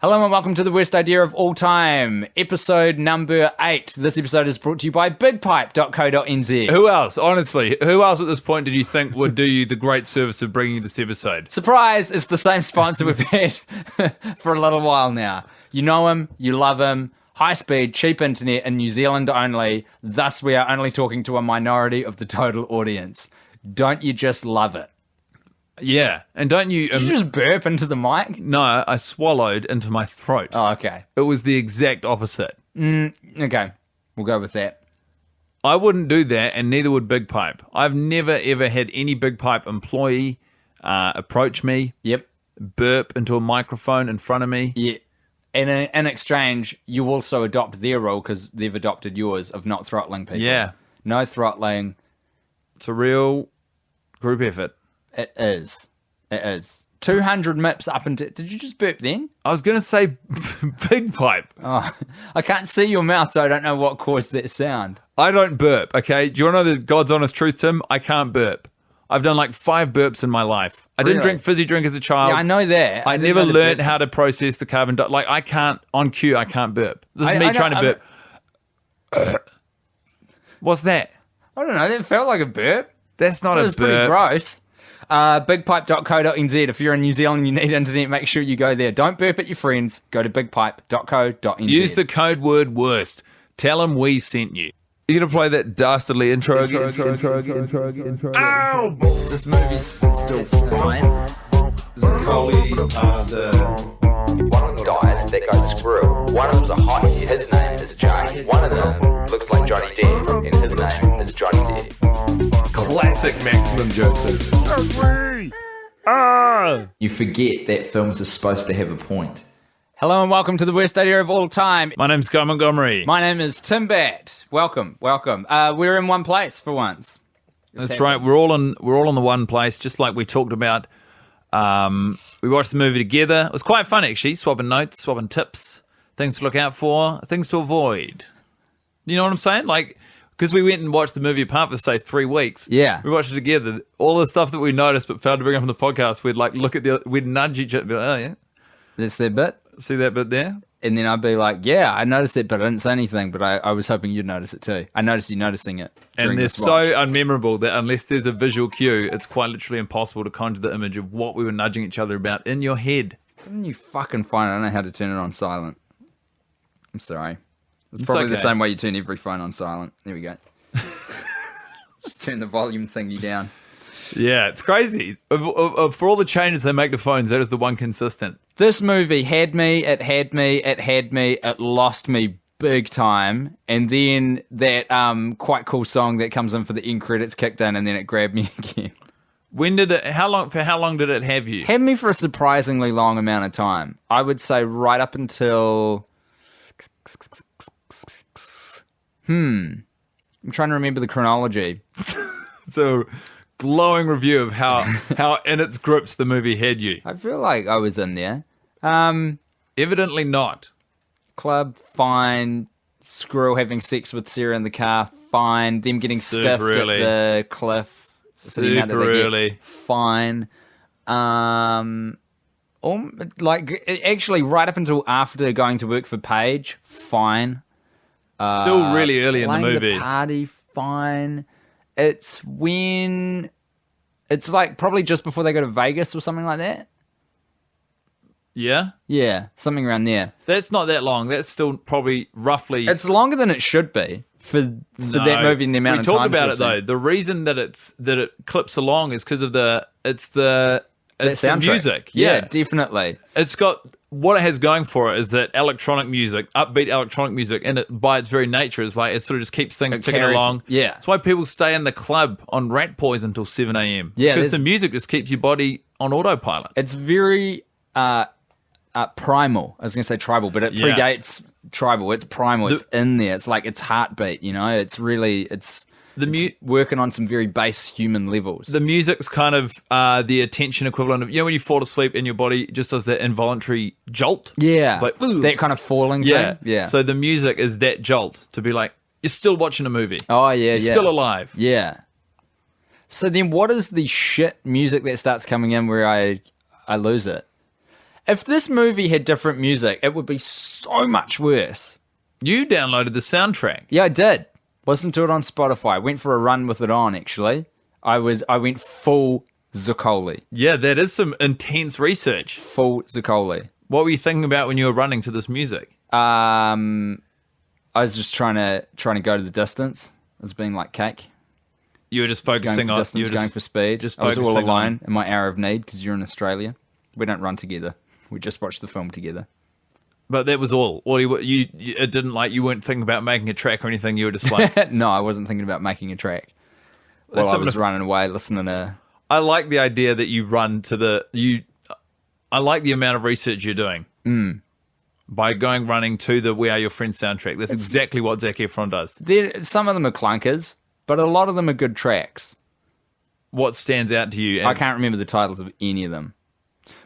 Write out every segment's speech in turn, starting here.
Hello and welcome to the worst idea of all time, episode number 8. This episode is brought to you by bigpipe.co.nz. Who else, honestly, who else at this point did you think would do you the great service of bringing you this episode? Surprise, it's the same sponsor we've had for a little while now. You know him, you love him, high speed, cheap internet in New Zealand only, thus we are only talking to a minority of the total audience. Don't you just love it? Yeah, and don't you... Did you just burp into the mic? No, I swallowed into my throat. Oh, okay. It was the exact opposite. Okay, we'll go with that. I wouldn't do that, and neither would Big Pipe. I've never, ever had any Big Pipe employee approach me, Yep. burp into a microphone in front of me. Yeah. And in exchange, you also adopt their rule because they've adopted yours of not throttling people. Yeah. No throttling. It's a real group effort. It is. It is. 200 MIPS up into... Did you just burp then? I was going to say Big Pipe. Oh, I can't see your mouth, so I don't know what caused that sound. I don't burp, okay? Do you want to know the God's honest truth, Tim? I can't burp. I've done like 5 burps in my life. I didn't drink fizzy drink as a child. Yeah, I know that. I never learned how to process the carbon dioxide. Like, I can't, on cue, I can't burp. This is me trying to burp. What's that? I don't know. That felt like a burp. That's not a burp. It was pretty gross. Bigpipe.co.nz. If you're in New Zealand and you need internet, make sure you go there. Don't burp at your friends. Go to bigpipe.co.nz. Use the code word worst. Tell them we sent you. You gonna play that dastardly intro again? Ow! This movie's still fine. Zacole, One of them dies, that goes screw. One of them's a hottie, his name is Jay. One of them looks like Johnny Depp, and his name is Johnny Depp. classic Maximum Joseph. You forget that films are supposed to have a point. Hello and welcome to the worst idea of all time. My name's Guy Montgomery. My name is Tim Batt. Welcome. We're in one place for once. That's right. We're all in the one place, just like we talked about. We watched the movie together. It was quite fun, actually, swapping notes, swapping tips, things to look out for, things to avoid. You know what I'm saying? Like, because we went and watched the movie apart for, say, 3 weeks. Yeah. We watched it together. All the stuff that we noticed but failed to bring up on the podcast, we'd like look at we'd nudge each other and be like, oh, yeah. That's that bit. See that bit there? And then I'd be like, yeah, I noticed it, but I didn't say anything, but I was hoping you'd notice it too. I noticed you noticing it. And they're so unmemorable that unless there's a visual cue, it's quite literally impossible to conjure the image of what we were nudging each other about in your head. Didn't you fucking find it? I don't know how to turn it on silent. I'm sorry. It's probably the same way you turn every phone on silent. There we go. Just turn the volume thingy down. Yeah, it's crazy. For all the changes they make to phones, that is the one consistent. This movie had me, it lost me big time. And then that quite cool song that comes in for the end credits kicked in and then it grabbed me again. How long did it have you? Had me for a surprisingly long amount of time. I would say right up until... I'm trying to remember the chronology. So... glowing review of how in its grips the movie had you. I feel like I was in there. Evidently not. Club, fine. Squirrel having sex with Sarah in the car, fine. Them getting stiffed at the cliff. Super early. Fine. Actually, right up until after going to work for Paige, fine. Still really early in the movie. The party, fine. It's like probably just before they go to Vegas or something like that. Yeah? Yeah, something around there. That's not that long. That's still probably roughly... It's longer than it should be for that movie and the amount of time. We talked about it though. The reason that it clips along is because of the music. Yeah, definitely. It's got... What it has going for it is that electronic music, upbeat electronic music, and it by its very nature is like it sort of just keeps things ticking along. Yeah, that's why people stay in the club on Rat Poison until 7 a.m. Yeah, because the music just keeps your body on autopilot. It's very primal. I was going to say tribal, but it predates tribal. It's primal. It's in there. It's like its heartbeat. You know, it's really working on some very base human levels. The music's kind of the attention equivalent of, when you fall asleep and your body just does that involuntary jolt. Yeah. It's like, that kind of falling thing. Yeah. So the music is that jolt to be like, you're still watching a movie. Oh, yeah, You're still alive. Yeah. So then what is the shit music that starts coming in where I lose it? If this movie had different music, it would be so much worse. You downloaded the soundtrack. Yeah, I did. Listened to it on Spotify. Went for a run with it on, actually. I went full Zacole. Yeah, that is some intense research. Full Zacole. What were you thinking about when you were running to this music? I was just trying to go to the distance. It was being like cake. You were just focusing on distance, going for speed. Just I was all focusing alone in my hour of need because you're in Australia. We don't run together. We just watch the film together. But that was all. Or you it didn't like you weren't thinking about making a track or anything. You were just like, No, I wasn't thinking about making a track. Well, I was running away, listening to. I like the idea that you run to the I like the amount of research you're doing by running to the "We Are Your Friends" soundtrack. That's exactly what Zac Efron does. Some of them are clunkers, but a lot of them are good tracks. What stands out to you? I can't remember the titles of any of them.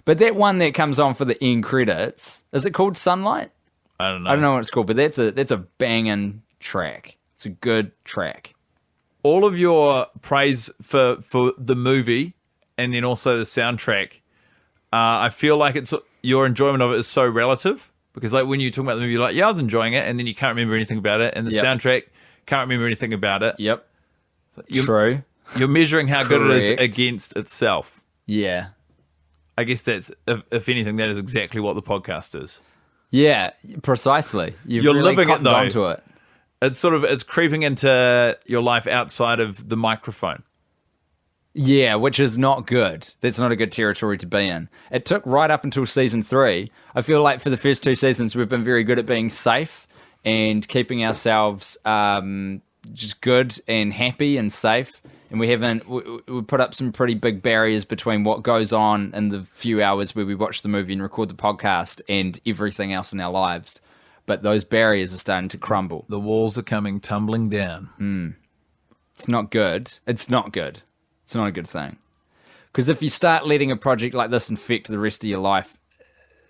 But that one that comes on for the end credits, is it called Sunlight? I don't know. I don't know what it's called, but that's a banging track. It's a good track. All of your praise for the movie and then also the soundtrack, I feel like your enjoyment of it is so relative because like when you talk about the movie, you're like, yeah, I was enjoying it, and then you can't remember anything about it, and the soundtrack can't remember anything about it. Yep. So True. You're measuring how good it is Correct. against itself. Yeah. I guess that's, if anything, that is exactly what the podcast is. Yeah, precisely. You're really living it, though. onto it. It's creeping into your life outside of the microphone. Yeah, which is not good. That's not a good territory to be in. It took right up until season 3. I feel like for the first 2 seasons, we've been very good at being safe and keeping ourselves just good and happy and safe. And we put up some pretty big barriers between what goes on in the few hours where we watch the movie and record the podcast and everything else in our lives. But those barriers are starting to crumble. The walls are coming tumbling down. It's not good. It's not good. It's not a good thing. Because if you start letting a project like this infect the rest of your life,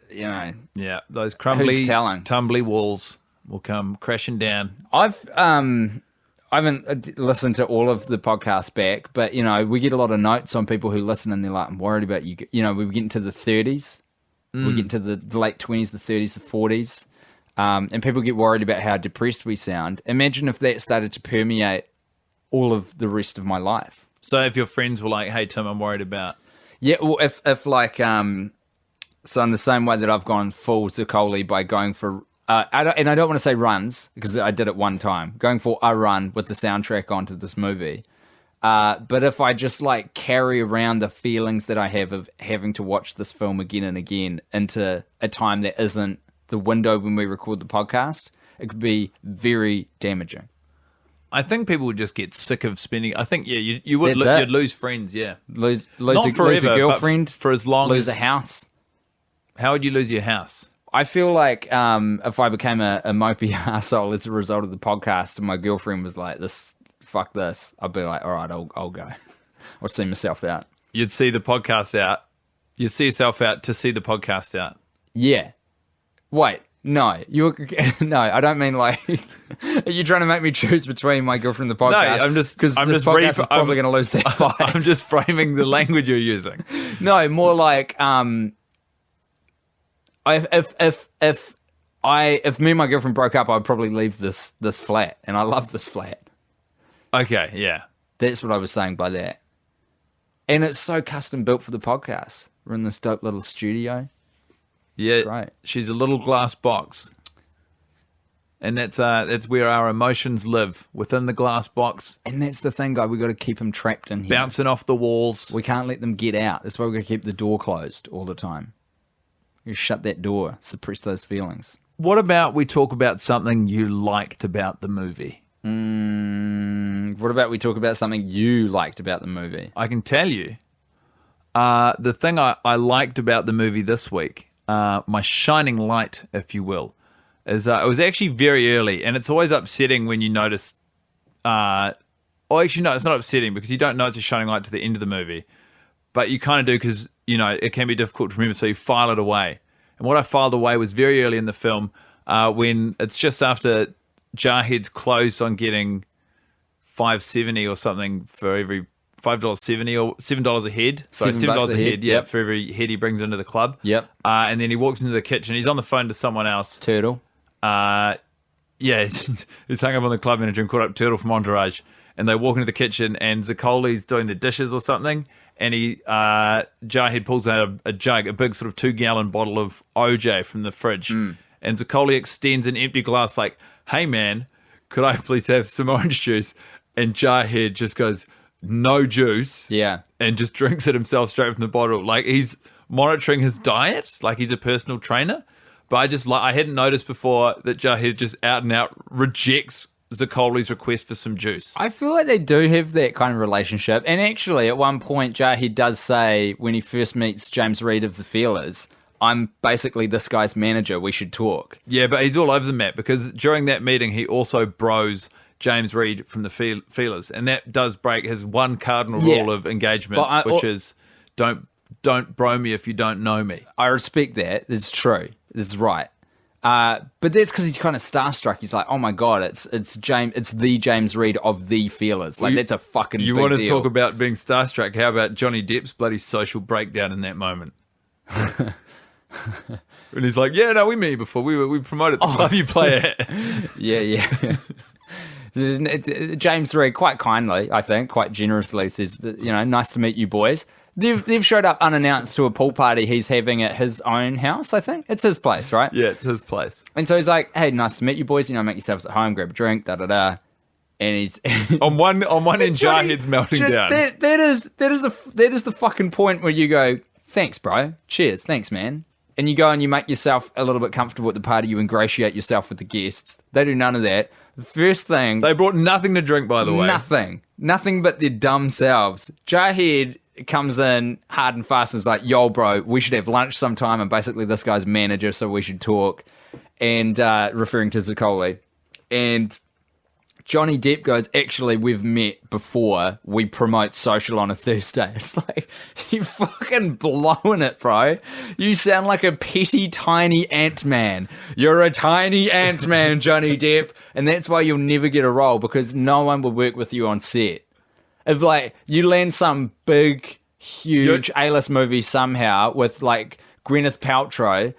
you know. Yeah, those crumbly, Who's telling? tumbly walls will come crashing down. I haven't listened to all of the podcasts back, but, you know, we get a lot of notes on people who listen and they're like, I'm worried about you. You know, we get into the 30s. We get into the late 20s, the 30s, the 40s. And people get worried about how depressed we sound. Imagine if that started to permeate all of the rest of my life. So if your friends were like, hey, Tim, I'm worried about... Yeah, well, if like, so in the same way that I've gone full Zacole by going for, I don't want to say runs, because I did it one time, going for a run with the soundtrack onto this movie. But if I just like carry around the feelings that I have of having to watch this film again and again into a time that isn't the window when we record the podcast, it could be very damaging. I think people would just get sick of spending... I think, yeah, you would That's it. you'd lose friends, yeah. Lose Not a forever, girlfriend, but for as long lose as... a house. How would you lose your house? I feel like if I became a mopey arsehole as a result of the podcast and my girlfriend was like, fuck this, I'd be like, all right, I'll go. I'll see myself out. You'd see the podcast out. You'd see yourself out to see the podcast out. Yeah. Wait, no. No, I don't mean like, are you trying to make me choose between my girlfriend and the podcast? No, I'm just... Because this podcast is probably going to lose that fight. I'm just framing the language you're using. No, more like, if me and my girlfriend broke up, I'd probably leave this flat, and I love this flat. Okay, yeah. That's what I was saying by that. And it's so custom built for the podcast. We're in this dope little studio. Yeah, great. She's a little glass box. And that's where our emotions live, within the glass box. And that's the thing, guy. We got to keep them trapped in here. Bouncing off the walls. We can't let them get out. That's why we're going to keep the door closed all the time. You shut that door, suppress those feelings. What about we talk about something you liked about the movie? What about we talk about something you liked about the movie? I can tell you. The thing I liked about the movie this week, my shining light, if you will, is it was actually very early, and it's always upsetting when you notice... actually, no, it's not upsetting because you don't know it's a shining light to the end of the movie, but you kind of do because, you know, it can be difficult to remember, so you file it away. And what I filed away was very early in the film when it's just after Jarhead's closed on getting $570 or something for every $5.70 or $7 a head. So $7 $7 a head, yep. for every head he brings into the club. Yep. And then he walks into the kitchen. He's on the phone to someone else. Turtle. Yeah, he's hung up on the club manager and called up Turtle from Entourage. And they walk into the kitchen, and Zacole's doing the dishes or something. And Jarhead pulls out a jug, a big sort of 2-gallon bottle of OJ from the fridge. And Zacole extends an empty glass like, hey, man, could I please have some orange juice? And Jarhead just goes, no juice. Yeah. And just drinks it himself straight from the bottle. Like, he's monitoring his diet, like he's a personal trainer. But I hadn't noticed before that Jarhead just out and out rejects Zacole's request for some juice. I feel like they do have that kind of relationship. And actually, at one point, Jarhead does say, when he first meets James Reed of the Feelers, I'm basically this guy's manager, we should talk. Yeah, but he's all over the map because during that meeting, he also bros James Reed from the Feelers. And that does break his one cardinal rule of engagement, which is don't bro me if you don't know me. I respect that. It's true. It's right. But that's because he's kind of starstruck. He's like, oh my God, it's the James Reed of the Feelers. Like, that's a fucking big deal. You want to talk about being starstruck? How about Johnny Depp's bloody social breakdown in that moment? And he's like, yeah, no, we met you before. We promoted the club you play at. Yeah. James Reed, quite kindly, I think, quite generously says, nice to meet you boys. They've showed up unannounced to a pool party he's having at his own house, I think. It's his place, right? Yeah, it's his place. And so he's like, hey, nice to meet you boys. Make yourselves at home, grab a drink, da-da-da. And he's... on one end, Jarhead's melting down. That is the fucking point where you go, thanks, bro. Cheers. Thanks, man. And you go and you make yourself a little bit comfortable at the party. You ingratiate yourself with the guests. They do none of that. The first thing... They brought nothing to drink, by the way. Nothing but their dumb selves. Jarhead comes in hard and fast and is like, yo, bro, we should have lunch sometime. And basically this guy's manager, so we should talk. And referring to Zacole. And Johnny Depp goes, actually, we've met before. We promote social on a Thursday. It's like, you fucking blowing it, bro. You sound like a petty, tiny Ant-Man. You're a tiny Ant-Man, Johnny Depp. And that's why you'll never get a role, because no one will work with you on set. If, like, you land some big, huge A-list movie somehow with, like, Gwyneth Paltrow...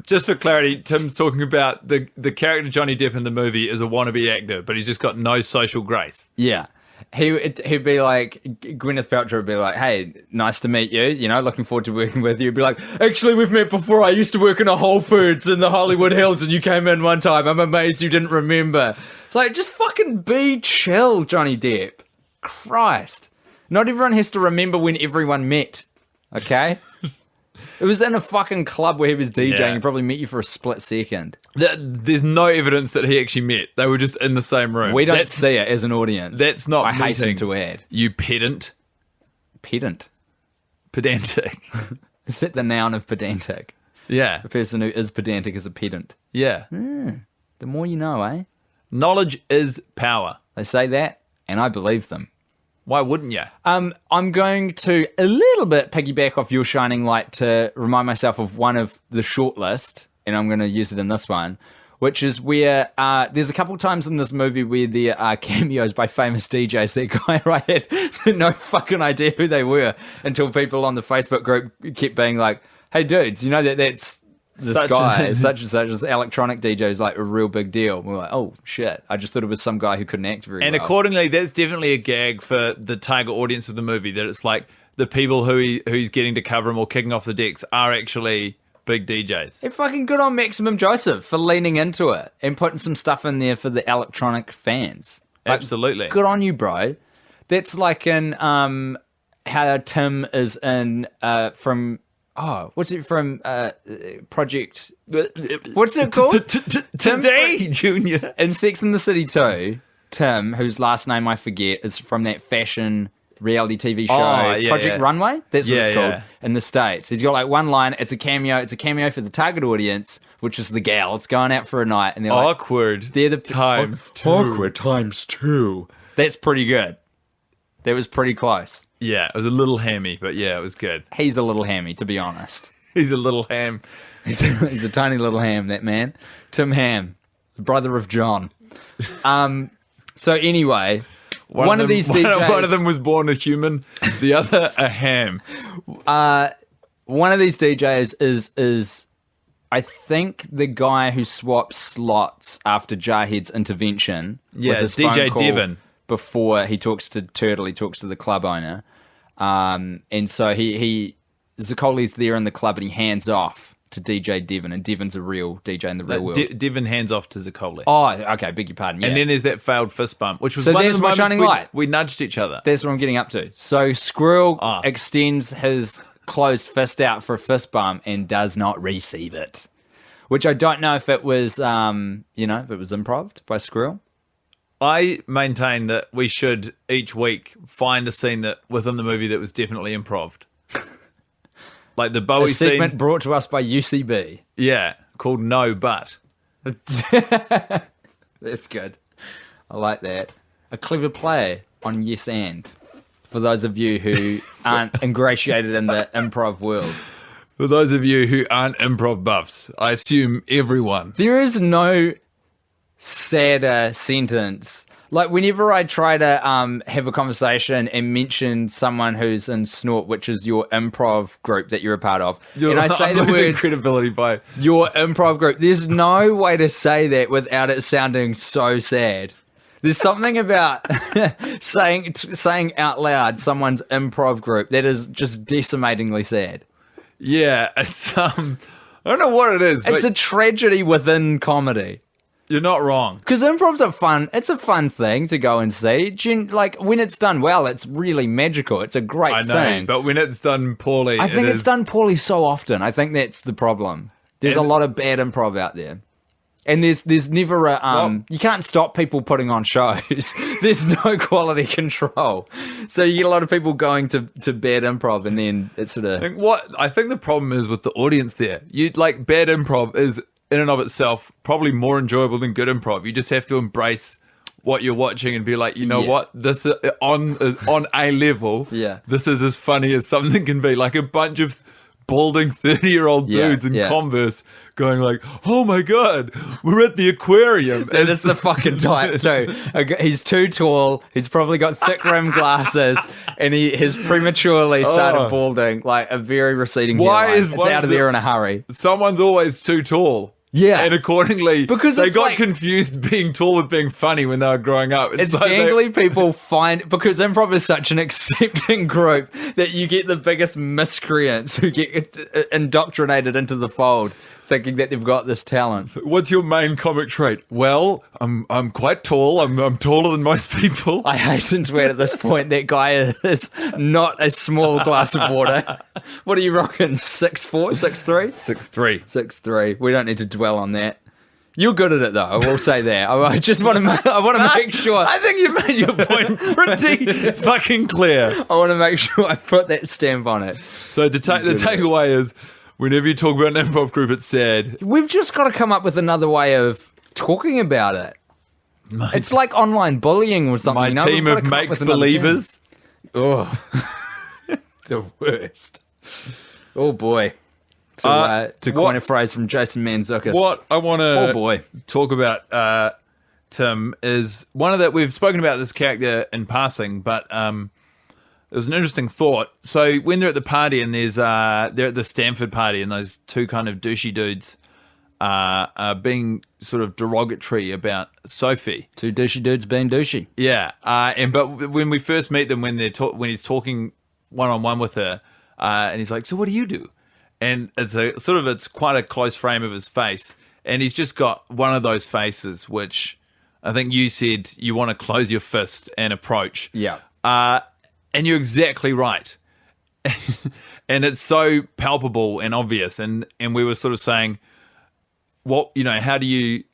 Just for clarity, Tim's talking about the character Johnny Depp in the movie is a wannabe actor, but he's just got no social grace. Yeah. He'd be like, Gwyneth Paltrow would be like, hey, nice to meet you, looking forward to working with you. He'd be like, actually, we've met before. I used to work in a Whole Foods in the Hollywood Hills and you came in one time. I'm amazed you didn't remember. It's like, just fucking be chill, Johnny Depp. Christ. Not everyone has to remember when everyone met, okay? It was in a fucking club where he was DJing. Yeah. He probably met you for a split second. There's no evidence that he actually met. They were just in the same room. We don't see it as an audience. That's not I meeting. hasten to add. You pedant. Pedant. Pedantic. Is that the noun of pedantic? Yeah. The person who is pedantic is a pedant. Yeah. The more you know, eh? Knowledge is power. They say that, and I believe them. Why wouldn't you? I'm going to a little bit piggyback off your shining light to remind myself of one of the shortlist, and I'm going to use it in this one, which is where there's a couple times in this movie where there are cameos by famous DJs. That guy right had no fucking idea who they were until people on the Facebook group kept being like, hey dudes, you know that's this guy, such and such, this electronic DJ is like a real big deal. We're like, oh shit, I just thought it was some guy who couldn't act very well. And accordingly, that's definitely a gag for the target audience of the movie, that it's like the people who he's getting to cover him or kicking off the decks are actually big DJs. And fucking good on Maximum Joseph for leaning into it and putting some stuff in there for the electronic fans. Like, absolutely. Good on you, bro. That's like in how Tim is in from... Oh, what's it from Project... What's it called? Today, Junior. In Sex and the City 2, Tim, whose last name I forget, is from that fashion reality TV show, Project Runway? That's what it's called in the States. He's got like one line, it's a cameo. It's a cameo for the target audience, which is the gals going out for a night. And they're like... Awkward they're the times two. Awkward times two. That's pretty good. That was pretty close. Yeah, it was a little hammy, but yeah, it was good. He's a little hammy, to be honest. He's a little ham. He's a tiny little ham, that man. Tim Ham, the brother of John. So anyway, One of these DJs. One of them was born a human, the other a ham. One of these DJs is I think the guy who swaps slots after Jarhead's intervention. Yeah, with his DJ phone call Devon. Before he talks to Turtle, he talks to the club owner. And so Zacole's there in the club and he hands off to DJ Devon, and Devon's a real DJ in the real world. Devon hands off to Zacole. Oh, okay, beg your pardon. Yeah. And then there's that failed fist bump, which was So one of there's the my moments shining light. we nudged each other. That's what I'm getting up to. So Squirrel extends his closed fist out for a fist bump and does not receive it, which I don't know if it was, if it was improv by Squirrel. I maintain that we should each week find a scene that within the movie that was definitely improved. Like the Bowie A segment scene. brought to us by UCB. Yeah, called No But. That's good. I like that. A clever play on yes and. For those of you who aren't ingratiated in the improv world. For those of you who aren't improv buffs, I assume everyone. There is no sadder sentence. Like whenever I try to have a conversation and mention someone who's in Snort, which is your improv group that you're a part of, and I say the losing words credibility by your improv group, there's no way to say that without it sounding so sad. There's something about saying out loud someone's improv group that is just decimatingly sad. Yeah, it's I don't know what it is, It's but a tragedy within comedy. you're not wrong. Because improv's it's a fun thing to go and see. Like, when it's done well, it's really magical. It's a great I know, thing. but when it's done poorly, I think it it's is- done poorly so often. I think that's the problem. There's a lot of bad improv out there. And there's never a, you can't stop people putting on shows. There's no quality control. So you get a lot of people going to bad improv and then it's sort of... I think the problem is with the audience there. You like bad improv is in and of itself probably more enjoyable than good improv. You just have to embrace what you're watching and be like, you know what, this is on a level. Yeah. This is as funny as something can be. Like a bunch of balding 30-year-old dudes in Converse going like, oh my god, we're at the aquarium. And it's the fucking type too. He's too tall. He's probably got thick rimmed glasses, and he has prematurely started balding, like a very receding hairline. is it's one out of of there in a hurry. Someone's always too tall. Yeah. And accordingly, Because they it's got like- confused being tall with being funny when they were growing up. It's like gangly people find, because improv is such an accepting group that you get the biggest miscreants who get indoctrinated into the fold, thinking that they've got this talent. What's your main comic trait? Well, I'm quite tall. I'm taller than most people. I hasten to add at this point that guy is not a small glass of water. What are you rocking? 6'4", 6'3"? 6'3". 6'3". We don't need to dwell on that. You're good at it though. I will say that. I just want to make sure. I think you made your point pretty fucking clear. I want to make sure I put that stamp on it. So the takeaway is, whenever you talk about an improv group, it's sad. We've just got to come up with another way of talking about it. It's like online bullying or something. My you know? team We've got of to come up with another make-believers. term. Oh, the worst. Oh boy. To coin a phrase from Jason Mantzoukas. What I want to talk about, Tim, is one of that we've spoken about this character in passing, but it was an interesting thought. So when they're at the party and they're at the Stanford party and those two kind of douchey dudes are being sort of derogatory about Sophie. Two douchey dudes being douchey. Yeah, but when we first meet them, when he's talking one-on-one with her, and he's like, "So what do you do?" And it's quite a close frame of his face, and he's just got one of those faces which I think you said you want to close your fist and approach. Yeah. And you're exactly right. And it's so palpable and obvious. And we were sort of saying, how do you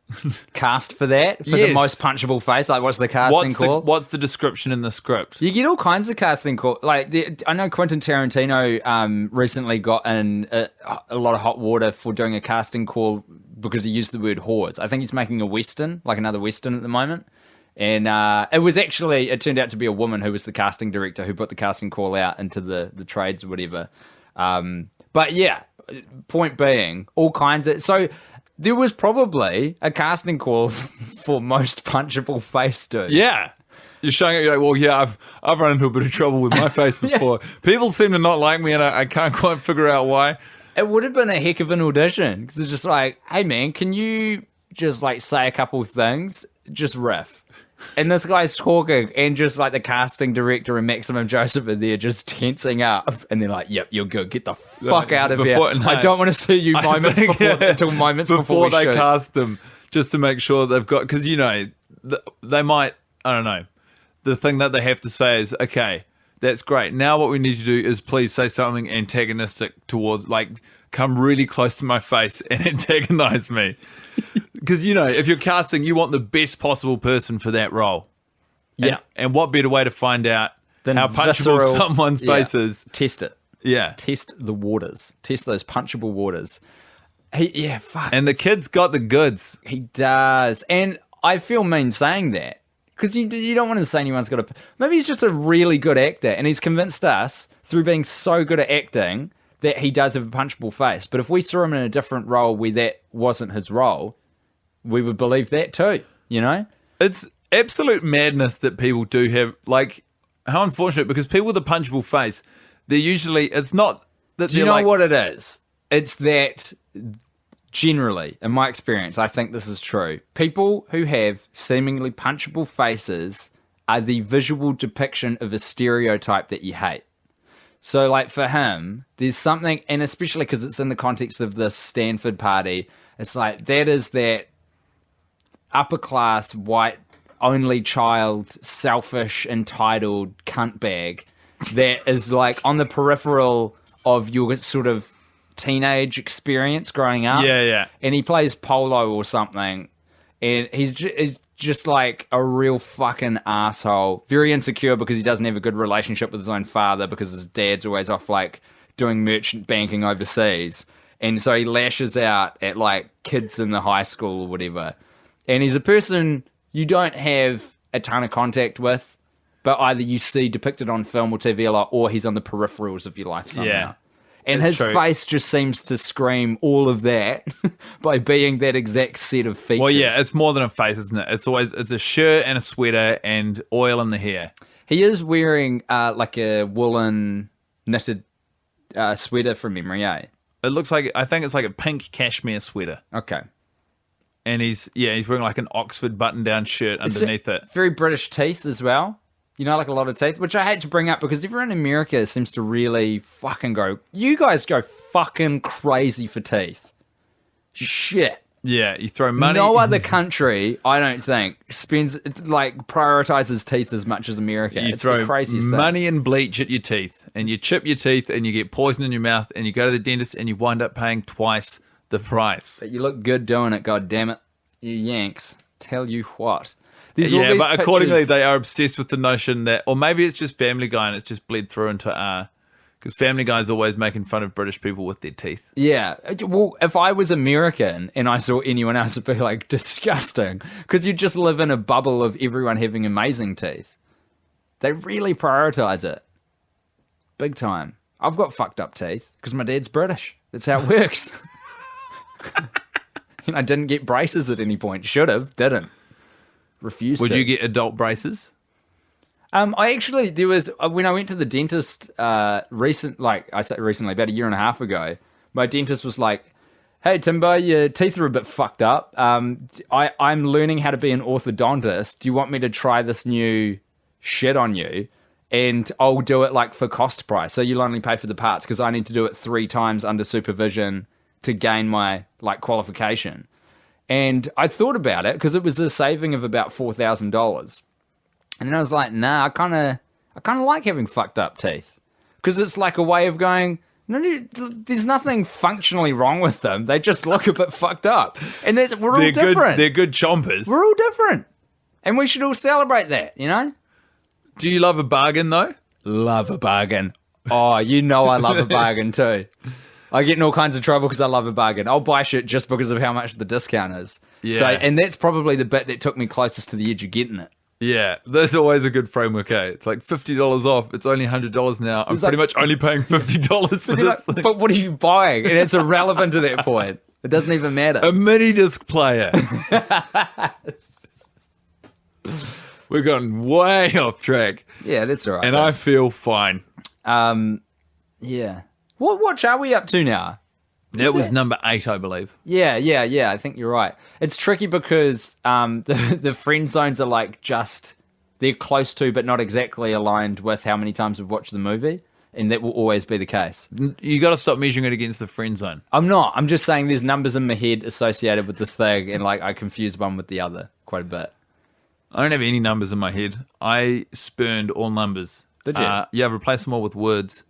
Cast for that? For the Yes. most punchable face? Like, what's the casting call? what's the description in the script? You get all kinds of casting calls. Like, I know Quentin Tarantino recently got in a lot of hot water for doing a casting call because he used the word whores. I think he's making a Western, like another Western at the moment. And it turned out to be a woman who was the casting director who put the casting call out into the trades or whatever. But yeah, point being, all kinds of... So there was probably a casting call for most punchable face dude. Yeah. You're showing it. You're like, well, yeah, I've run into a bit of trouble with my face before. People seem to not like me, and I can't quite figure out why. It would have been a heck of an audition because it's just like, hey man, can you just like say a couple of things, just riff. And this guy's talking, and just like the casting director and Maximum Joseph are there just tensing up, and they're like, "Yep, you're good. Get the fuck out of here. No, I don't want to see you moments before they shoot." cast them, just to make sure they've got, because they might, I don't know. The thing that they have to say is, okay, that's great. Now what we need to do is please say something antagonistic towards, like, come really close to my face and antagonize me. Because, if you're casting, you want the best possible person for that role. Yeah. And what better way to find out Then how punchable someone's face is? Test it. Yeah. Test the waters. Test those punchable waters. Fuck. And the kid's got the goods. He does. And I feel mean saying that. Because you don't want to say anyone's got a... Maybe he's just a really good actor, and he's convinced us, through being so good at acting, that he does have a punchable face. But if we saw him in a different role where that wasn't his role, we would believe that too, It's absolute madness that people do have, like, how unfortunate, because people with a punchable face, they're usually, it's not that Do you know what it is? It's that... Generally, in my experience, I think this is true. People who have seemingly punchable faces are the visual depiction of a stereotype that you hate. So, like, for him, there's something, and especially because it's in the context of this Stanford party, it's like, that is that upper-class, white, only child, selfish, entitled cunt bag that is, like, on the peripheral of your sort of teenage experience growing up. Yeah. And he plays polo or something, and he's just like a real fucking asshole. Very insecure because he doesn't have a good relationship with his own father because his dad's always off like doing merchant banking overseas. And so he lashes out at like kids in the high school or whatever. And he's a person you don't have a ton of contact with, but either you see depicted on film or TV a lot, or he's on the peripherals of your life somehow. Yeah. And his face just seems to scream all of that by being that exact set of features. Well, yeah, it's more than a face, isn't it? It's a shirt and a sweater and oil in the hair. He is wearing like a woolen knitted sweater from memory, eh? It looks like, I think it's like a pink cashmere sweater. Okay. And he's wearing like an Oxford button-down shirt underneath it. Very British teeth as well. Like a lot of teeth, which I hate to bring up because everyone in America seems to really fucking go, you guys go fucking crazy for teeth. Shit. Yeah, you throw money. No other country, I don't think, prioritizes teeth as much as America. You it's throw the craziest money thing. and bleach at your teeth, and you chip your teeth, and you get poison in your mouth, and you go to the dentist, and you wind up paying twice the price. But you look good doing it, god damn it. You Yanks. Tell you what. Yeah, but accordingly, they are obsessed with the notion that, or maybe it's just Family Guy and it's just bled through into because Family Guy is always making fun of British people with their teeth. Yeah. Well, if I was American and I saw anyone else, it'd be like disgusting because you just live in a bubble of everyone having amazing teeth. They really prioritize it. Big time. I've got fucked up teeth because my dad's British. That's how it works. I didn't get braces at any point. Should have. Didn't. Refused Would to. you get adult braces? I actually, there was, when I went to the dentist recently, about a year and a half ago, my dentist was like, hey, Timbo, your teeth are a bit fucked up. I'm learning how to be an orthodontist. Do you want me to try this new shit on you? And I'll do it like for cost price. So you'll only pay for the parts because I need to do it 3 times under supervision to gain my like qualification. And I thought about it because it was a saving of about $4,000. And then I was like, nah, I kind of like having fucked up teeth because it's like a way of going, no, there's nothing functionally wrong with them. They just look a bit fucked up. And we're all different. They're good chompers. We're all different. And we should all celebrate that, Do you love a bargain, though? Love a bargain. Oh, I love a bargain too. I get in all kinds of trouble because I love a bargain. I'll buy shit just because of how much the discount is. Yeah. So, and that's probably the bit that took me closest to the edge of getting it. Yeah, that's always a good framework, eh? It's like $50 off. It's only $100 now. I'm pretty much only paying $50 for this thing. But what are you buying? And it's irrelevant to that point. It doesn't even matter. A mini disc player. We've gotten way off track. Yeah, that's all right. And I feel fine. Yeah. What watch are we up to now? That was number 8, I believe. Yeah. I think you're right. It's tricky because the friend zones are like they're close to, but not exactly aligned with how many times we've watched the movie, and that will always be the case. You got to stop measuring it against the friend zone. I'm not. I'm just saying there's numbers in my head associated with this thing, and like I confuse one with the other quite a bit. I don't have any numbers in my head. I spurned all numbers. Did you? Yeah, I've replaced them all with words.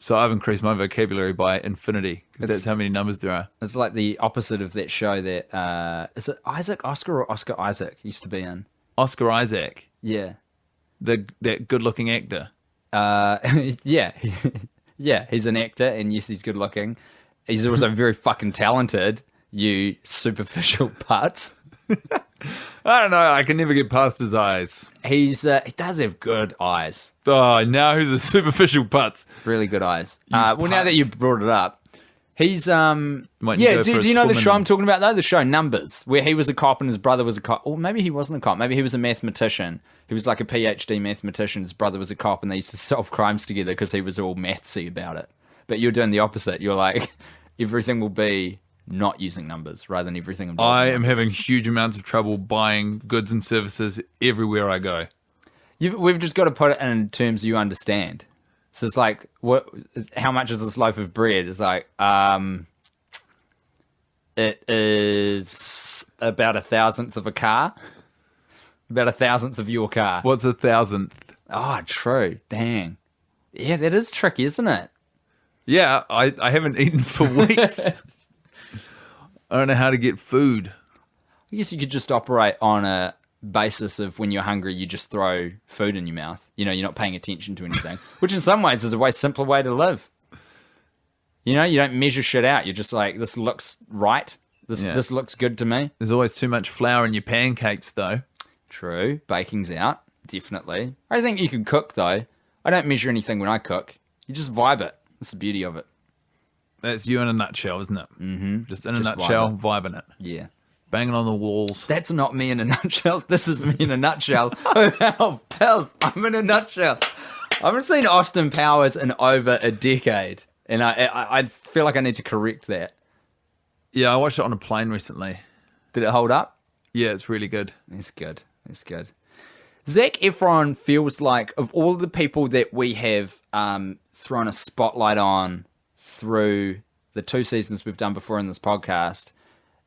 So I've increased my vocabulary by infinity, because that's how many numbers there are. It's like the opposite of that show that, is it Oscar or Oscar Isaac used to be in? Oscar Isaac, Yeah. that good-looking actor. Yeah. Yeah, he's an actor, and yes, he's good looking. He's also very fucking talented, you superficial putz. I don't know. I can never get past his eyes. He does have good eyes. Oh, now he's a superficial putz. Really good eyes. Well, now that you brought it up, he's Might yeah. go Do for a you know the swim show in- I'm talking about though? The show Numbers, where he was a cop and his brother was a cop. Or maybe he wasn't a cop. Maybe he was a mathematician. He was like a PhD mathematician. His brother was a cop, and they used to solve crimes together because he was all mathsy about it. But you're doing the opposite. You're like, everything will be not using numbers rather than everything. I am having huge amounts of trouble buying goods and services everywhere I go. We've just got to put it in terms you understand. So it's like, how much is this loaf of bread? It's like, it is about 1,000th of a car. About 1,000th of your car. What's 1,000th? Oh, true. Dang. Yeah, that is tricky, isn't it? Yeah, I haven't eaten for weeks. I don't know how to get food. I guess you could just operate on a basis of when you're hungry, you just throw food in your mouth. You know, you're not paying attention to anything, which in some ways is a way simpler way to live. You know, you don't measure shit out. You're just like, this looks right. This looks good to me. There's always too much flour in your pancakes, though. True. Baking's out. Definitely. I think you can cook, though. I don't measure anything when I cook. You just vibe it. That's the beauty of it. That's you in a nutshell, isn't it? Mm-hmm. Just in a Just nutshell, vibing it. Yeah. Banging on the walls. That's not me in a nutshell. This is me in a nutshell. Help. I'm in a nutshell. I haven't seen Austin Powers in over a decade. And I feel like I need to correct that. Yeah, I watched it on a plane recently. Did it hold up? Yeah, it's really good. It's good. It's good. Zac Efron feels like, of all the people that we have thrown a spotlight on through the 2 seasons we've done before in this podcast,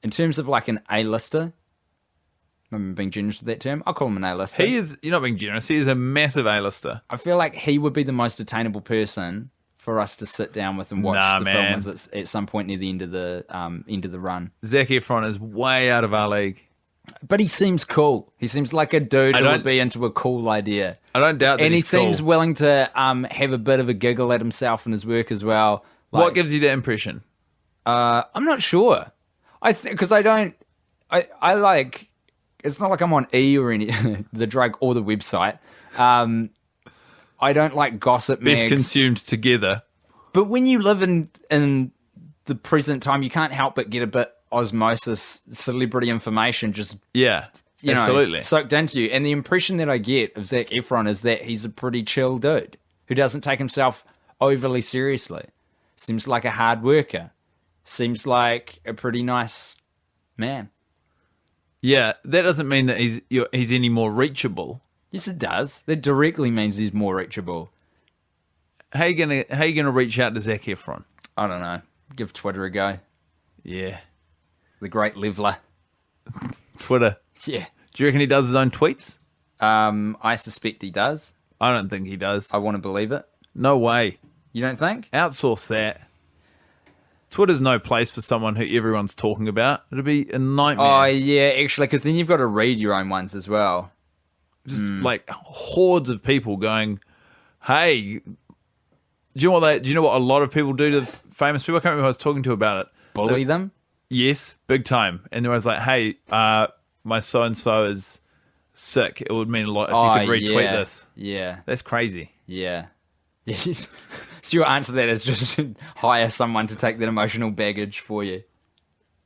in terms of like an A-lister, I'm being generous with that term, I'll call him an A-lister. You're not being generous, he is a massive A-lister. I feel like he would be the most attainable person for us to sit down with and watch film with at some point near the end of the run. Zac Efron is way out of our league. But he seems cool. He seems like a dude who would be into a cool idea. I don't doubt that and he he's cool. seems willing to have a bit of a giggle at himself and his work as well. Like, What gives you that impression? I'm not sure. Because I like. It's not like I'm on E or any the drug or the website. I don't like gossip Best mags. consumed together. But when you live in the present time, you can't help but get a bit osmosis, celebrity information just Yeah, you absolutely. know, soaked into you. And the impression that I get of Zac Efron is that he's a pretty chill dude who doesn't take himself overly seriously. Seems like a hard worker. Seems like a pretty nice man. Yeah, that doesn't mean that he's any more reachable. Yes, it does. That directly means he's more reachable. How you gonna reach out to Zac Efron? I don't know. Give Twitter a go. Yeah, The great leveler. Twitter. Yeah. Do you reckon he does his own tweets? I suspect he does. I don't think he does. I want to believe it. No way. You don't think? Outsource that. Twitter's no place for someone who everyone's talking about. It'd be a nightmare. Oh, yeah, actually, because then you've got to read your own ones as well. Just like hordes of people going, "Hey, do you know what a lot of people do to famous people?" I can't remember who I was talking to about it. Bully them? Yes, big time. And there was like, "Hey, my so and so is sick. It would mean a lot if you could retweet this." Yeah. That's crazy. Yeah. So your answer to that is just hire someone to take that emotional baggage for you.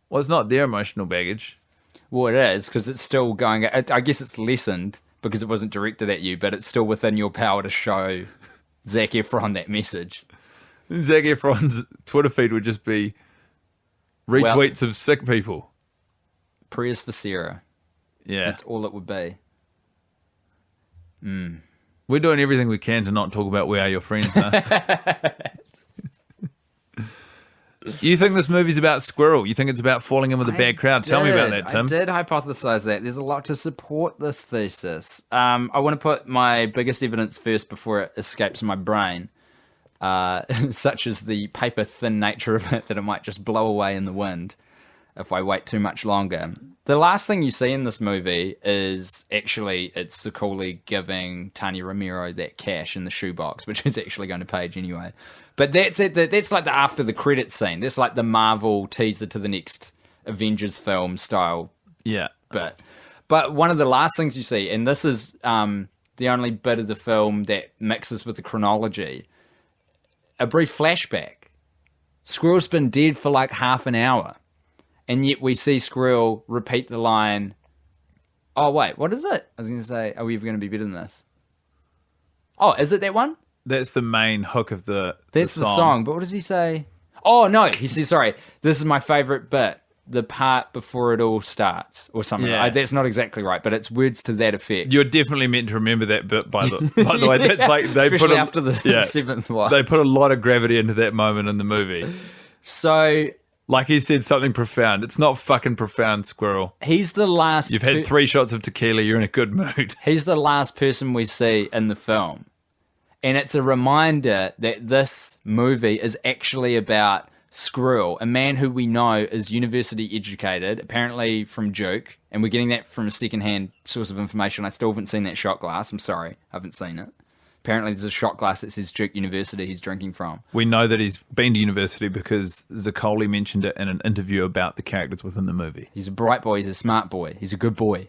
Well, it's not their emotional baggage. Well, it is, because it's still going... I guess it's lessened because it wasn't directed at you, but it's still within your power to show Zac Efron that message. Zac Efron's Twitter feed would just be retweets of sick people. Prayers for Sarah. Yeah. That's all it would be. We're doing everything we can to not talk about We Are Your Friends, huh? You think this movie's about Squirrel? You think it's about falling in with a bad crowd? Tell me about that, Tim. I did hypothesize that. There's a lot to support this thesis. I want to put my biggest evidence first before it escapes my brain, such as the paper-thin nature of it, that it might just blow away in the wind if I wait too much longer. The last thing you see in this movie is actually it's Zacole giving Tanya Romero that cash in the shoebox, which is actually going to Paige anyway. But that's it. That's like the after the credits scene. That's like the Marvel teaser to the next Avengers film style. Yeah. But one of the last things you see, and this is the only bit of the film that mixes with the chronology, a brief flashback. Squirrel's been dead for like half an hour. And yet we see Squirrel repeat the line, oh, wait, what is it? I was going to say, are we ever going to be better than this? Oh, is it that one? That's the main hook of the That's the song, but what does he say? Oh, no, he says, sorry, this is my favorite bit, the part before it all starts, or something. Yeah. That's not exactly right, but it's words to that effect. You're definitely meant to remember that bit, by the way. That's like they Especially put after the seventh one. They put a lot of gravity into that moment in the movie. So... Like he said something profound. It's not fucking profound, Squirrel. He's the last... You've had 3 shots of tequila. You're in a good mood. He's the last person we see in the film. And it's a reminder that this movie is actually about Squirrel, a man who we know is university educated, apparently from Duke. And we're getting that from a secondhand source of information. I still haven't seen that shot glass. I'm sorry. I haven't seen it. Apparently there's a shot glass that says Duke University he's drinking from. We know that he's been to university because Zacole mentioned it in an interview about the characters within the movie. He's a bright boy. He's a smart boy. He's a good boy.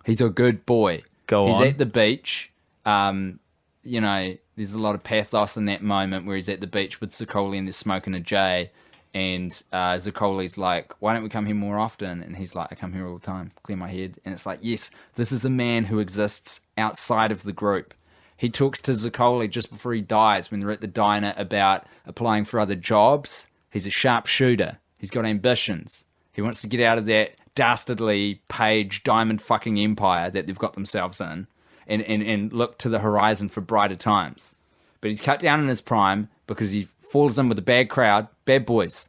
He's a good boy. He's at the beach. You know, there's a lot of pathos in that moment where he's at the beach with Zacole and they're smoking a J. And Zacole's like, why don't we come here more often? And he's like, I come here all the time. Clear my head. And it's like, yes, this is a man who exists outside of the group. He talks to Zacole just before he dies when they're at the diner about applying for other jobs. He's a sharpshooter. He's got ambitions. He wants to get out of that dastardly Page diamond fucking empire that they've got themselves in and look to the horizon for brighter times. But he's cut down in his prime because he falls in with a bad crowd, bad boys,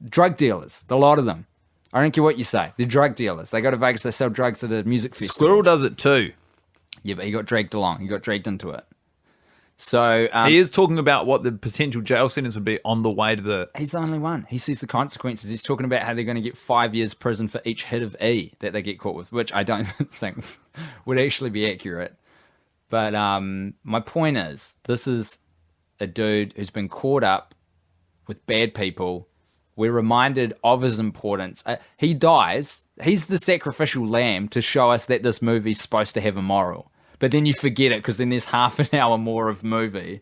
drug dealers, the lot of them. I don't care what you say. They're drug dealers. They go to Vegas, they sell drugs at a music festival. Squirrel does it too. Yeah, but he got dragged along. He got dragged into it. So he is talking about what the potential jail sentence would be on the way to the... He's the only one. He sees the consequences. He's talking about how they're going to get 5 years prison for each hit of E that they get caught with, which I don't think would actually be accurate. But my point is, this is a dude who's been caught up with bad people. We're reminded of his importance. He dies. He's the sacrificial lamb to show us that this movie's supposed to have a moral. But then you forget it because then there's half an hour more of movie.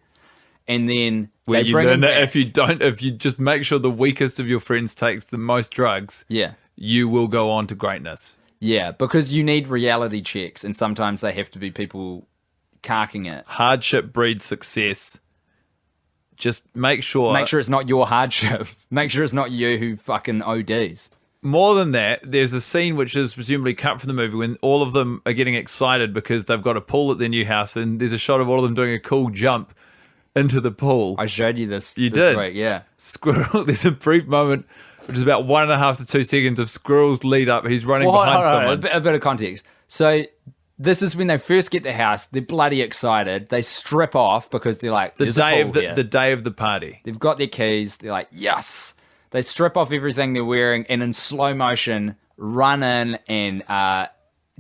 And then where they you bring learn that back. if you just make sure the weakest of your friends takes the most drugs, you will go on to greatness. Yeah, because you need reality checks, and sometimes they have to be people carking it. Hardship breeds success. Just make sure it's not your hardship. Make sure it's not you who fucking ODs. More than that, there's a scene which is presumably cut from the movie when all of them are getting excited because they've got a pool at their new house, and there's a shot of all of them doing a cool jump into the pool. I showed you this. You this did? week, yeah. Squirrel, there's a brief moment, which is about 1.5 to 2 seconds of Squirrel's lead up. He's running behind someone. A bit of context. So this is when they first get the house. They're bloody excited. They strip off because they're like, the day of the party. They've got their keys. They're like, yes. They strip off everything they're wearing and in slow motion run in, and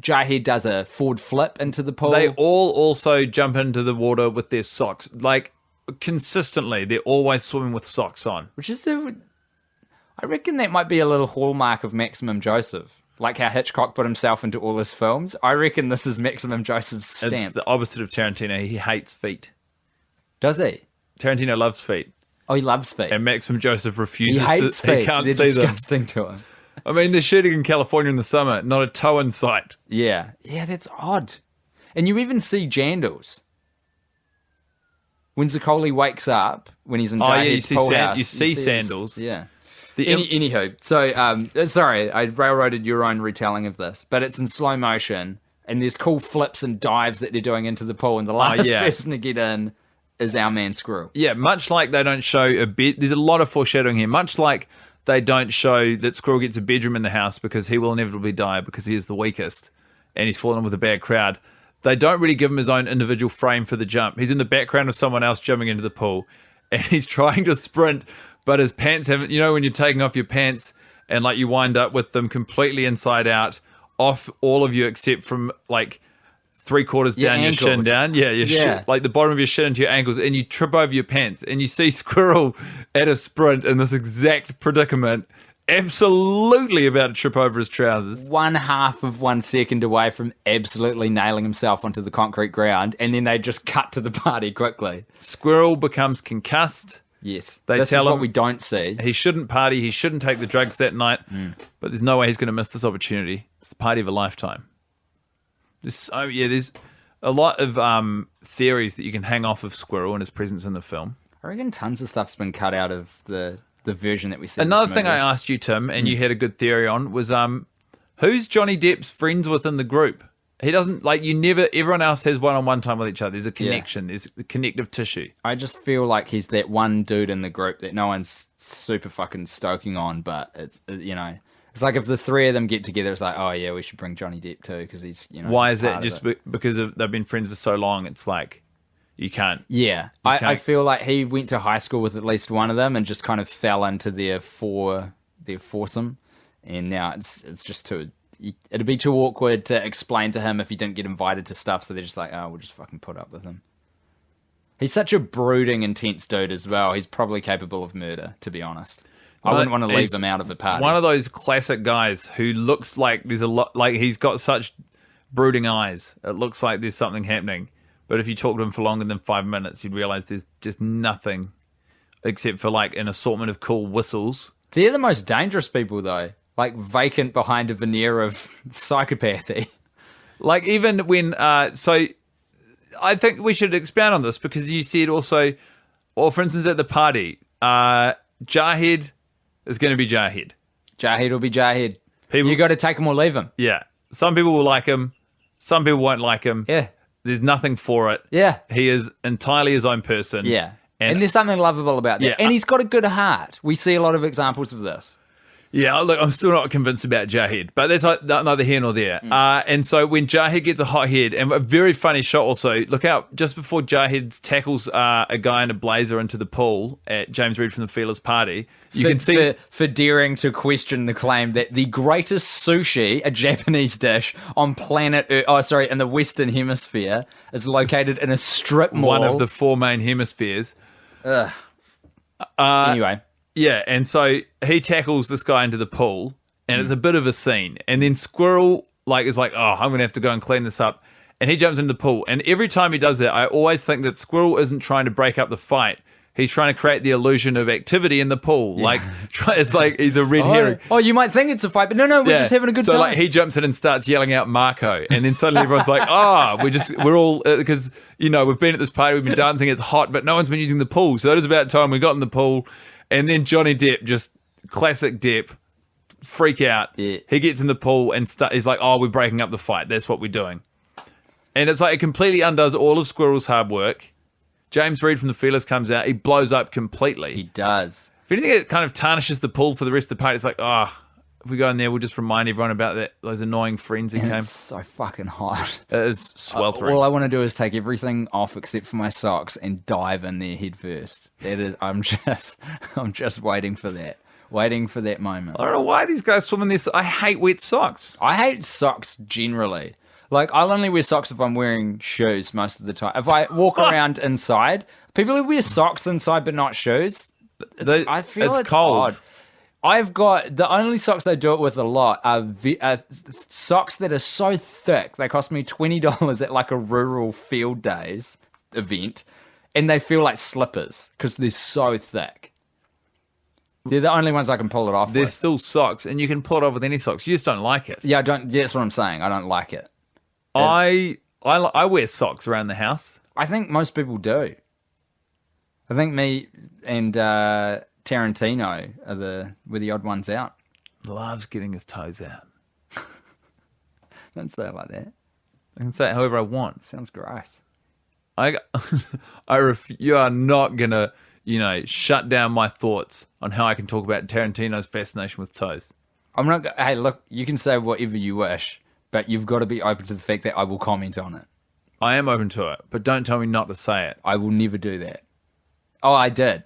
Jaheed does a forward flip into the pool. They all also jump into the water with their socks. Like, consistently, they're always swimming with socks on. Which is, I reckon that might be a little hallmark of Maximum Joseph. Like how Hitchcock put himself into all his films. I reckon this is Maximum Joseph's stamp. It's the opposite of Tarantino. He hates feet. Does he? Tarantino loves feet. Oh, he loves feet. And Maximum Joseph refuses He hates feet. He can't They're see them. disgusting to him. I mean, they're shooting in California in the summer, not a toe in sight. Yeah, that's odd. And you even see Jandals. When Zacole wakes up, when he's in Jahed's pool house, you see sandals. Yeah. Anywho, so sorry, I railroaded your own retelling of this, but it's in slow motion, and there's cool flips and dives that they're doing into the pool, and the last person to get in is our man Squirrel. Yeah, much like they don't show a bed. There's a lot of foreshadowing here. Much like they don't show that Squirrel gets a bedroom in the house because he will inevitably die because he is the weakest, and he's fallen in with a bad crowd. They don't really give him his own individual frame for the jump. He's in the background of someone else jumping into the pool, and he's trying to sprint, but his pants haven't. You know when you're taking off your pants and like you wind up with them completely inside out, off all of you except from like 3/4 down your shin down. Yeah, your shit, like the bottom of your shin into your ankles, and you trip over your pants, and you see Squirrel at a sprint in this exact predicament. Absolutely about to trip over his trousers. 1/2 of 1 second away from absolutely nailing himself onto the concrete ground, and then they just cut to the party quickly. Squirrel becomes concussed. Yes, this is what we don't see. He shouldn't party. He shouldn't take the drugs that night. But there's no way he's going to miss this opportunity. It's the party of a lifetime. There's a lot of theories that you can hang off of Squirrel and his presence in the film. I reckon tons of stuff's been cut out of the version that we see. Another thing I asked you, Tim, and you had a good theory on, was who's Johnny Depp's friends within the group? He doesn't, like, everyone else has one-on-one time with each other. There's a connection. There's the connective tissue. I just feel like he's that one dude in the group that no one's super fucking stoking on, but it's, it's like if the three of them get together, it's like, oh yeah, we should bring Johnny Depp too, because he's, Why is that? Just because they've been friends for so long, it's like, you can't. Yeah. I feel like he went to high school with at least one of them and just kind of fell into their foursome. And now it's just it'd be too awkward to explain to him if he didn't get invited to stuff. So they're just like, oh, we'll just fucking put up with him. He's such a brooding, intense dude as well. He's probably capable of murder, to be honest. I wouldn't want to leave him out of the party. One of those classic guys who looks like there's a lot, like he's got such brooding eyes. It looks like there's something happening. But if you talk to him for longer than 5 minutes, you'd realize there's just nothing except for like an assortment of cool whistles. They're the most dangerous people, though. Like vacant behind a veneer of psychopathy. Like even when, so I think we should expound on this because you said also, or for instance at the party, Jarhead is going to be Jarhead. Jarhead will be Jarhead. You got to take him or leave him. Yeah. Some people will like him. Some people won't like him. Yeah. There's nothing for it. Yeah. He is entirely his own person. Yeah. And there's something lovable about that. Yeah, and he's got a good heart. We see a lot of examples of this. Yeah, look, I'm still not convinced about Jarhead, but that's neither here nor there. And so when Jarhead gets a hot head, and a very funny shot also, look out, just before Jarhead tackles a guy in a blazer into the pool at James Reed from the Feelers party, you can see... For daring to question the claim that the greatest sushi, a Japanese dish, on planet Earth, in the Western Hemisphere, is located in a strip mall. One of the 4 main hemispheres. Anyway... Yeah, and so he tackles this guy into the pool, and it's a bit of a scene. And then Squirrel is like, oh, I'm going to have to go and clean this up. And he jumps into the pool. And every time he does that, I always think that Squirrel isn't trying to break up the fight. He's trying to create the illusion of activity in the pool. Yeah. It's like he's a red herring. Oh, you might think it's a fight, but no, we're just having a good time. So he jumps in and starts yelling out Marco. And then suddenly everyone's like, we're all, because, we've been at this party, we've been dancing, it's hot, but no one's been using the pool. So it is about time we got in the pool. And then Johnny Depp, just classic Depp, freak out. Yeah. He gets in the pool and he's like, oh, we're breaking up the fight. That's what we're doing. And it's like it completely undoes all of Squirrel's hard work. James Reed from the Feelers comes out. He blows up completely. He does. If anything, it kind of tarnishes the pool for the rest of the party. It's like, if we go in there, we'll just remind everyone about those annoying friends who came. It's so fucking hot. It is sweltering. All I want to do is take everything off except for my socks and dive in there head first. I'm just waiting for that. Waiting for that moment. I don't know why these guys swim in this. I hate wet socks. I hate socks generally. I'll only wear socks if I'm wearing shoes most of the time. If I walk around inside, people who wear socks inside but not shoes, I feel it's cold. Odd. I've got, the only socks I do it with a lot are socks that are so thick, they cost me $20 at a rural field days event, and they feel like slippers because they're so thick. They're the only ones I can pull it off They're with. still socks, and you can pull it off with any socks. You just don't like it. Yeah, I don't. That's what I'm saying. I don't like it. I wear socks around the house. I think most people do. I think me and Tarantino were the odd ones out. Loves getting his toes out. Don't say it like that. I can say it however I want. Sounds gross. You are not gonna, shut down my thoughts on how I can talk about Tarantino's fascination with toes. I'm not. Hey, look, you can say whatever you wish, but you've got to be open to the fact that I will comment on it. I am open to it, but don't tell me not to say it. I will never do that. Oh, I did.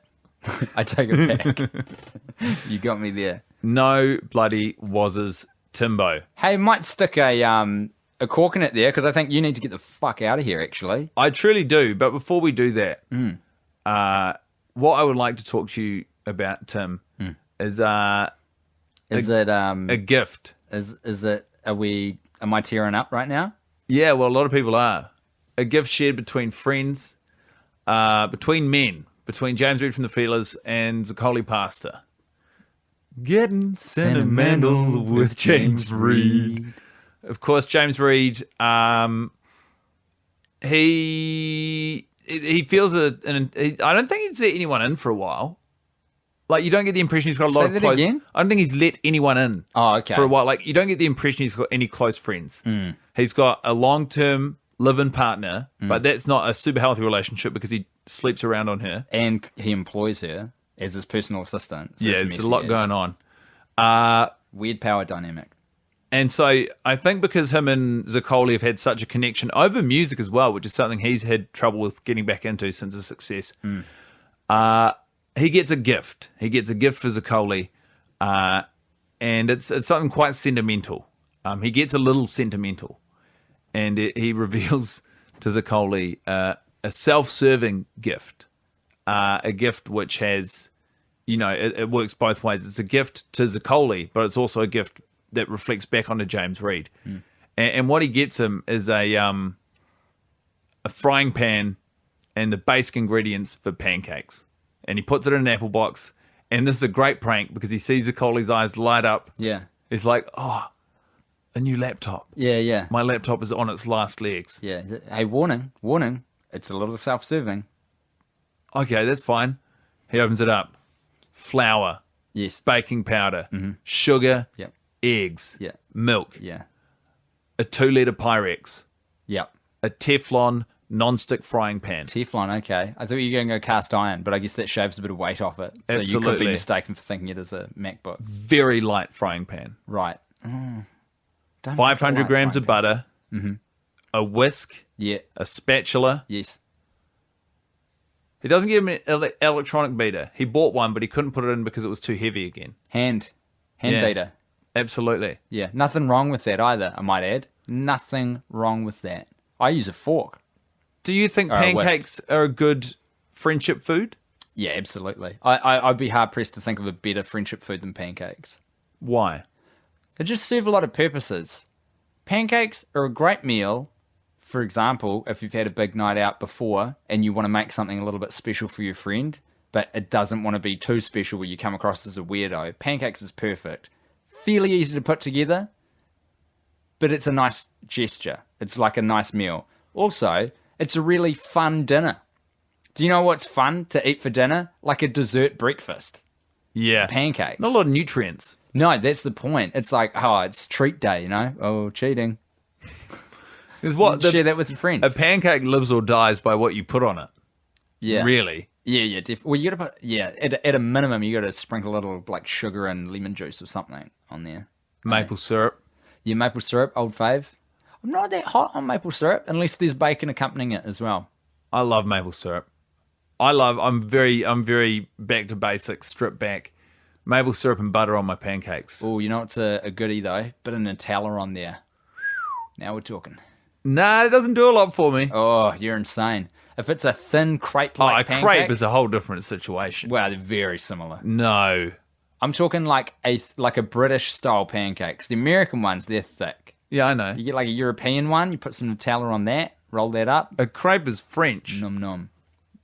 I take it back. You got me there. No bloody wazzers, Timbo. Hey, might stick a cork in it there because I think you need to get the fuck out of here. Actually, I truly do. But before we do that, what I would like to talk to you about, Tim, is it a gift. Is it? Am I tearing up right now? Yeah, well, a lot of people are. A gift shared between friends, between men, between James Reed from the Feelers and Zacole Pasta. Getting sentimental with James Reed. Of course, James Reed, he feels I don't think he's let anyone in for a while. Like, you don't get the impression he's got a lot Say of that close... again? I don't think he's let anyone in for a while. Like, you don't get the impression he's got any close friends. He's got a long-term live-in partner, but that's not a super healthy relationship because he sleeps around on her. And he employs her as his personal assistant. So Yeah, it's a lot going on. Weird power dynamic. And so I think because him and Zacole have had such a connection over music as well, which is something he's had trouble with getting back into since his success, he gets a gift. He gets a gift for Zacole, and it's something quite sentimental. He gets a little sentimental, and he reveals to Zacole a self-serving gift, a gift which has, it works both ways. It's a gift to Zacole, but it's also a gift that reflects back onto James Reed. And what he gets him is a frying pan and the basic ingredients for pancakes. And he puts it in an apple box. And this is a great prank because he sees Zacole's eyes light up. Yeah. It's like, oh, a new laptop. Yeah. My laptop is on its last legs. Yeah. Hey, warning. It's a little self-serving. Okay, that's fine. He opens it up. Flour. Yes. Baking powder. Sugar. Yep. Eggs. Yeah. Milk. Yeah. A 2-liter Pyrex. Yep. A Teflon non-stick frying pan. Teflon, okay. I thought you were going to go cast iron, but I guess that shaves a bit of weight off it. So you could be Absolutely. mistaken for thinking it is a MacBook. Very light frying pan. Right. 500 grams of butter. A whisk. Yeah. A spatula. Yes. He doesn't get him an electronic beater. He bought one, but he couldn't put it in because it was too heavy again. Hand Yeah. beater. Absolutely. Yeah. Nothing wrong with that either, I might add. Nothing wrong with that. I use a fork. Do you think Or a whisk. pancakes are a good friendship food? Yeah, absolutely. I'd be hard-pressed to think of a better friendship food than pancakes. Why? They just serve a lot of purposes. Pancakes are a great meal. For example, if you've had a big night out before and you want to make something a little bit special for your friend, but it doesn't want to be too special where you come across as a weirdo, pancakes is perfect. Fairly easy to put together, but it's a nice gesture. It's like a nice meal. Also, it's a really fun dinner. Do you know what's fun to eat for dinner? Like a dessert breakfast. Yeah. Pancakes. Not a lot of nutrients. No, that's the point. It's like, it's treat day, Oh, cheating. Because what Share that with your friends. a pancake lives or dies by what you put on it. Yeah. Really. Yeah. Well, you gotta put, at a minimum, you gotta sprinkle a little like sugar and lemon juice or something on there. Maple syrup. Yeah, maple syrup, old fave. I'm not that hot on maple syrup unless there's bacon accompanying it as well. I love maple syrup. I'm very back to basics, stripped back. Maple syrup and butter on my pancakes. Oh, you know it's a goodie though? Bit of Nutella on there. Now we're talking. Nah, it doesn't do a lot for me. Oh, you're insane. If it's a thin crepe-like a pancake, crepe is a whole different situation. well, they're very similar. No. I'm talking like a British style pancakes. The American ones, they're thick. Yeah, I know. You get like a European one, you put some Nutella on that, roll that up. A crepe is French. Nom nom.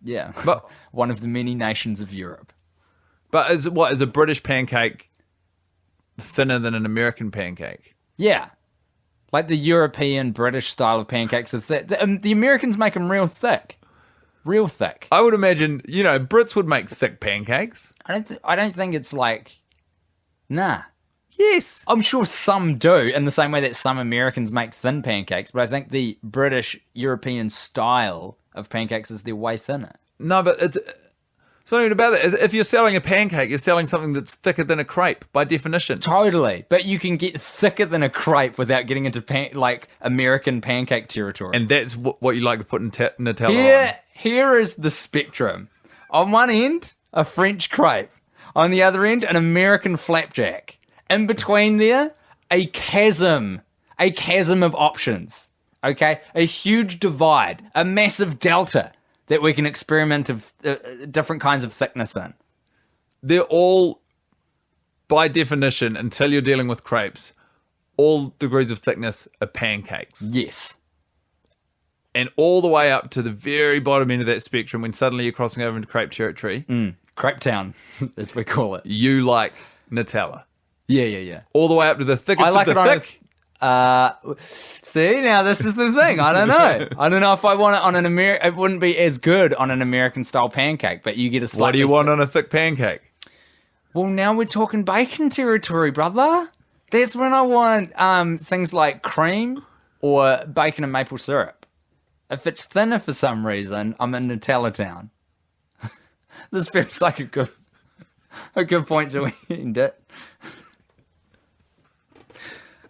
Yeah. But one of the many nations of Europe. But is a British pancake thinner than an American pancake? Yeah. Like the European, British style of pancakes are thick. The Americans make them real thick. Real thick. I would imagine, Brits would make thick pancakes. I don't think it's like... Nah. Yes. I'm sure some do, in the same way that some Americans make thin pancakes, but I think the British, European style of pancakes is they're way thinner. No, but it's not even about that. If you're selling a pancake, you're selling something that's thicker than a crepe, by definition. Totally. But you can get thicker than a crepe without getting into American pancake territory. And that's what you like to put in Nutella on. Here is the spectrum. On one end, a French crepe. On the other end, an American flapjack. In between there, a chasm of options. Okay? A huge divide, a massive delta that we can experiment of different kinds of thickness in. They're all, by definition, until you're dealing with crepes, all degrees of thickness are pancakes. Yes. And all the way up to the very bottom end of that spectrum, when suddenly you're crossing over into crepe territory, Crepe town, as we call it. you like Nutella. Yeah. All the way up to the thickest I like of the it thick. See, now this is the thing. I don't know. I don't know if I want it on an American... It wouldn't be as good on an American-style pancake, but you get a slightly... What do you want on a thick pancake? Well, now we're talking bacon territory, brother. That's when I want things like cream or bacon and maple syrup. If it's thinner for some reason, I'm in Nutella town. This feels like a good point to end it.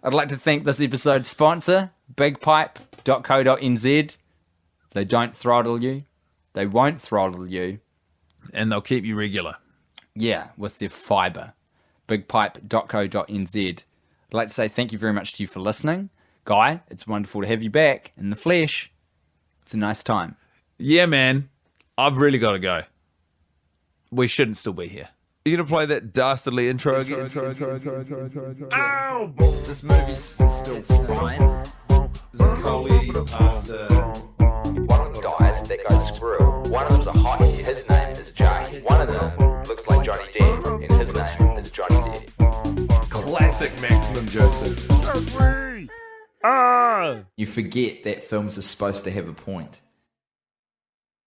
I'd like to thank this episode's sponsor, bigpipe.co.nz. They don't throttle you. They won't throttle you. And they'll keep you regular. Yeah, with their fibre. Bigpipe.co.nz. I'd like to say thank you very much to you for listening. Guy, it's wonderful to have you back in the flesh. It's a nice time. Yeah, man. I've really got to go. We shouldn't still be here. You gonna play that dastardly intro again? Ow! This movie's still fine. Zacole, pasta. One of them dies, they go screw. One of them's a hottie, his name is Jay. One of them looks like Johnny Depp, and his name is Johnny Depp. Classic Maximum Joseph. You forget that films are supposed to have a point.